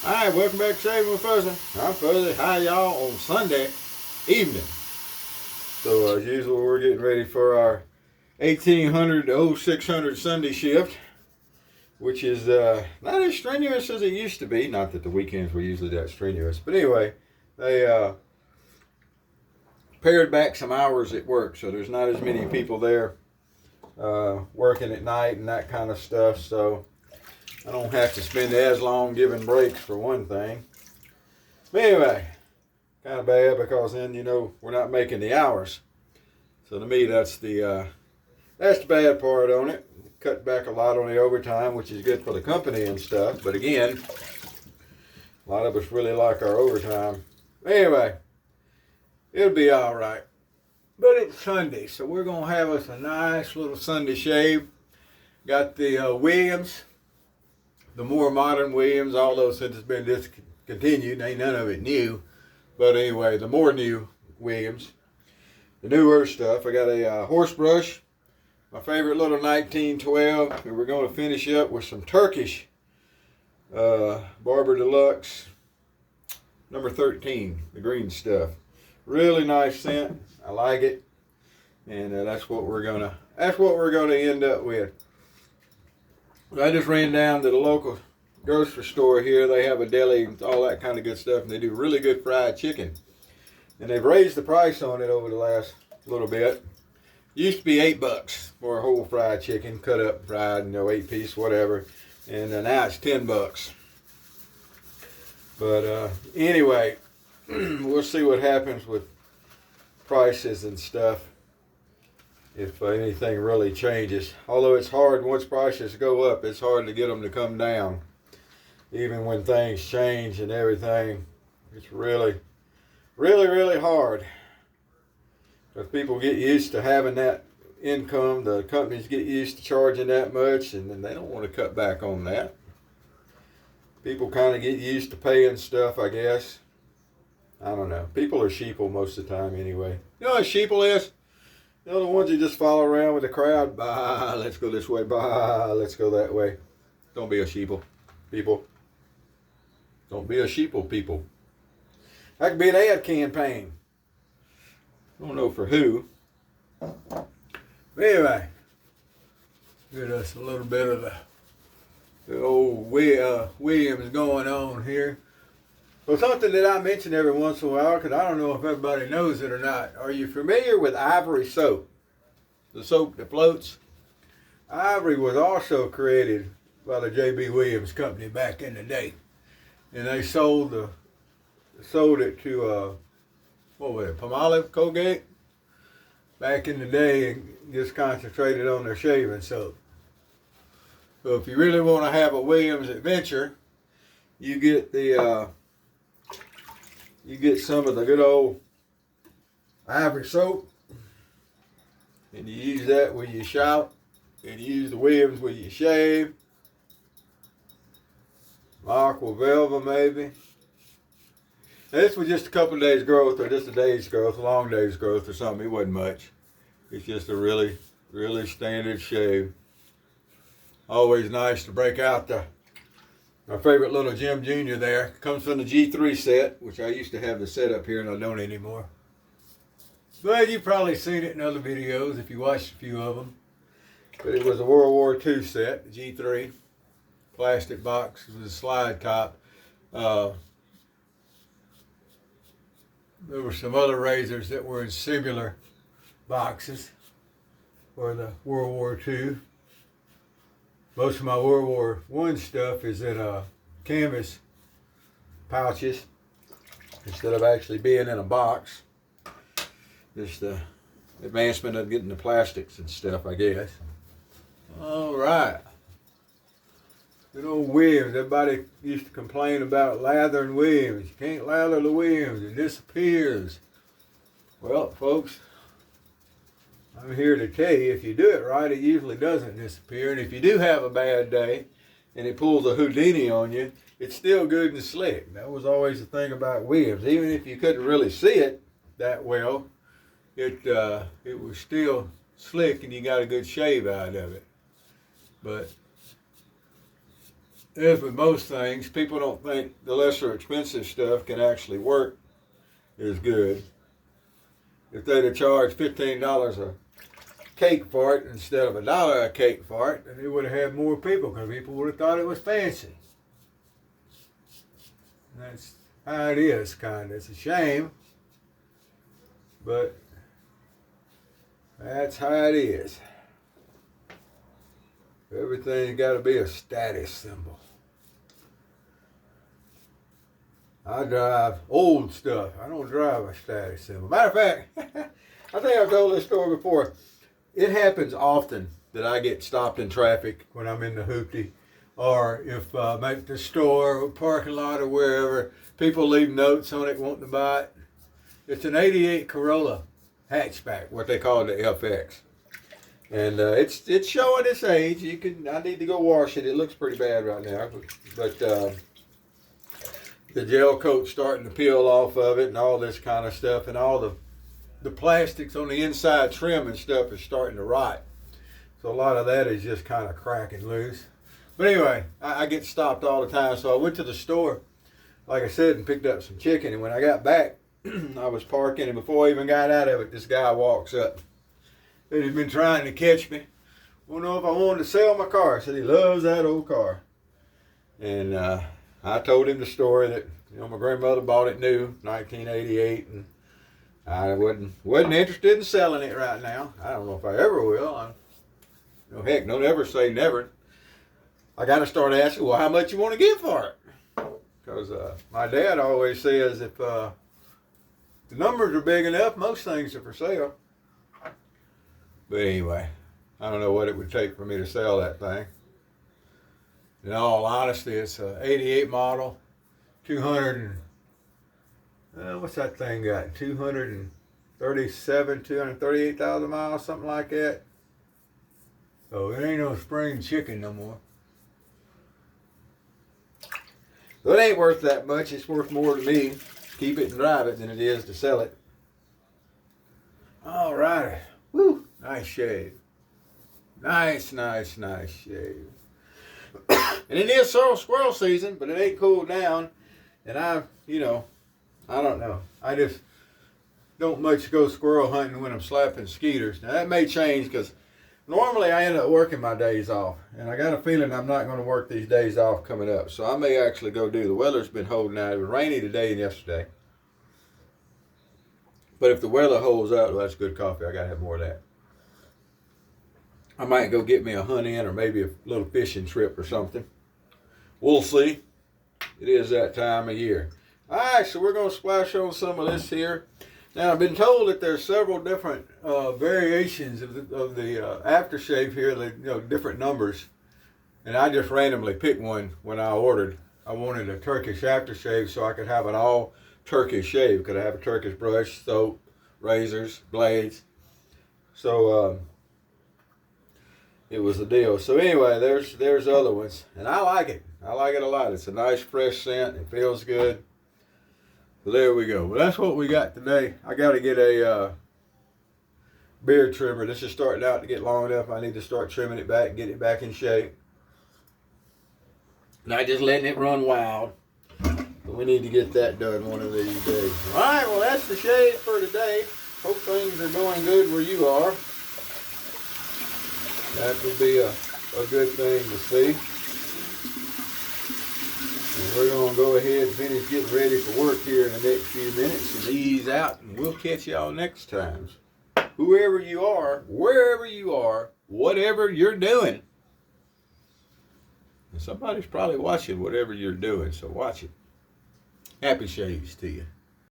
Alright, welcome back to Shaving with Fuzzy. I'm Fuzzy. Hi y'all on Sunday evening. So as usual, we're getting ready for our 1800 to 0600 Sunday shift, which is not as strenuous as it used to be. Not that the weekends were usually that strenuous, but anyway, they pared back some hours at work, so there's not as many people there working at night and that kind of stuff. So I don't have to spend as long giving breaks for one thing. But anyway, kind of bad because then we're not making the hours. So to me, that's the bad part on it. Cut back a lot on the overtime, which is good for the company and stuff. But again, a lot of us really like our overtime. Anyway, it'll be all right. But it's Sunday, so we're gonna have us a nice little Sunday shave. Got the Williams. The more modern Williams, although since it's been discontinued, ain't none of it new. But anyway, the more new Williams. The newer stuff. I got a horse brush. My favorite little 1912. And we're going to finish up with some Turkish Barber Deluxe number 13. The green stuff. Really nice scent. I like it. And that's what we're gonna end up with. I just ran down to the local grocery store here. They have a deli and all that kind of good stuff, and they do really good fried chicken. And they've raised the price on it over the last little bit. Used to be $8 for a whole fried chicken, cut up, fried, 8-piece, whatever. And now it's $10. But anyway, we'll see what happens with prices and stuff. If anything really changes. Although it's hard, once prices go up, it's hard to get them to come down. Even when things change and everything, it's really, really, really hard. If people get used to having that income, the companies get used to charging that much, and then they don't want to cut back on that. People kind of get used to paying stuff, I guess. I don't know. People are sheeple most of the time anyway. You know what sheeple is? The ones that just follow around with the crowd. Bah, let's go this way. Bah, let's go that way. Don't be a sheeple, people. Don't be a sheeple, people. That could be an ad campaign. I don't know for who. But anyway, get us a little bit of the old Williams going on here. Well, something that I mention every once in a while, because I don't know if everybody knows it or not. Are you familiar with Ivory soap? The soap that floats? Ivory was also created by the J.B. Williams Company back in the day. And they sold it to, Palmolive, Colgate? Back in the day, and just concentrated on their shaving soap. So if you really want to have a Williams adventure, you get some of the good old Ivory soap, and you use that when you shop, and you use the Williams when you shave. Aqua Velva maybe. And this was just a couple of days growth, or just a day's growth, a long day's growth or something. It wasn't much. It's just a really, really standard shave. Always nice to break out my favorite little Jim Jr. there. Comes from the G3 set, which I used to have the set up here and I don't anymore. But you've probably seen it in other videos if you watched a few of them. But it was a World War II set, the G3. Plastic box with a slide top. There were some other razors that were in similar boxes for the World War II. Most of my World War I stuff is in canvas pouches instead of actually being in a box. Just the advancement of getting the plastics and stuff, I guess. All right. Good old Williams. Everybody used to complain about lathering Williams. You can't lather the Williams. It disappears. Well, folks, I'm here to tell you, if you do it right, it usually doesn't disappear. And if you do have a bad day and it pulls a Houdini on you, it's still good and slick. That was always the thing about Williams. Even if you couldn't really see it that well, it was still slick and you got a good shave out of it. But as with most things, people don't think the lesser expensive stuff can actually work as good. If they'd have charged $15 a cake for it instead of $1 a cake for it, then it would have had more people because people would have thought it was fancy. And that's how it is, kind of. It's a shame, but that's how it is. Everything's got to be a status symbol. I drive old stuff. I don't drive a status symbol. Matter of fact, I think I've told this story before. It happens often that I get stopped in traffic when I'm in the hoopty, or if I'm at the store or parking lot or wherever, people leave notes on it wanting to buy it. It's an 88 Corolla hatchback, what they call the FX. And it's showing its age. I need to go wash it. It looks pretty bad right now, but the gel coat's starting to peel off of it and all this kind of stuff, and all the plastics on the inside trim and stuff is starting to rot. So a lot of that is just kind of cracking loose. But anyway, I get stopped all the time. So I went to the store, like I said, and picked up some chicken. And when I got back, I was parking, and before I even got out of it, this guy walks up. And he'd been trying to catch me. Won't know if I wanted to sell my car. I said he loves that old car. And I told him the story that, my grandmother bought it new, 1988, and I wasn't interested in selling it right now. I don't know if I ever will. Heck, don't ever say never. I got to start asking, well, how much you want to give for it? Because my dad always says if the numbers are big enough, most things are for sale. But anyway, I don't know what it would take for me to sell that thing. In all honesty, it's a 88 model, 200 what's that thing got? 238,000 miles, something like that. So it ain't no spring chicken no more. So it ain't worth that much. It's worth more to me to keep it and drive it than it is to sell it. All righty. Woo! Nice shave. Nice shave. And it is squirrel season, but it ain't cooled down. And I don't know. I just don't much go squirrel hunting when I'm slapping skeeters. Now that may change because normally I end up working my days off. And I got a feeling I'm not going to work these days off coming up. So I may actually go do. The weather's been holding out. It was rainy today and yesterday. But if the weather holds out, well, that's good coffee. I got to have more of that. I might go get me a hunt in or maybe a little fishing trip or something. We'll see. It is that time of year. All right, so we're going to splash on some of this here. Now, I've been told that there's several different variations of the aftershave here, different numbers. And I just randomly picked one when I ordered. I wanted a Turkish aftershave so I could have an all Turkish shave. Could I have a Turkish brush, soap, razors, blades? So it was a deal. So anyway, there's other ones, and I like it. I like it a lot. It's a nice fresh scent. It feels good. So there we go. Well, that's what we got today. I got to get a beard trimmer. This is starting out to get long enough. I need to start trimming it back, get it back in shape. Not just letting it run wild. But we need to get that done one of these days. All right, well, that's the shade for today. Hope things are going good where you are. That would be a good thing to see. And we're going to go ahead and finish getting ready for work here in the next few minutes and ease out, and we'll catch y'all next time. Whoever you are, wherever you are, whatever you're doing. And somebody's probably watching whatever you're doing, so watch it. Happy shaves to you.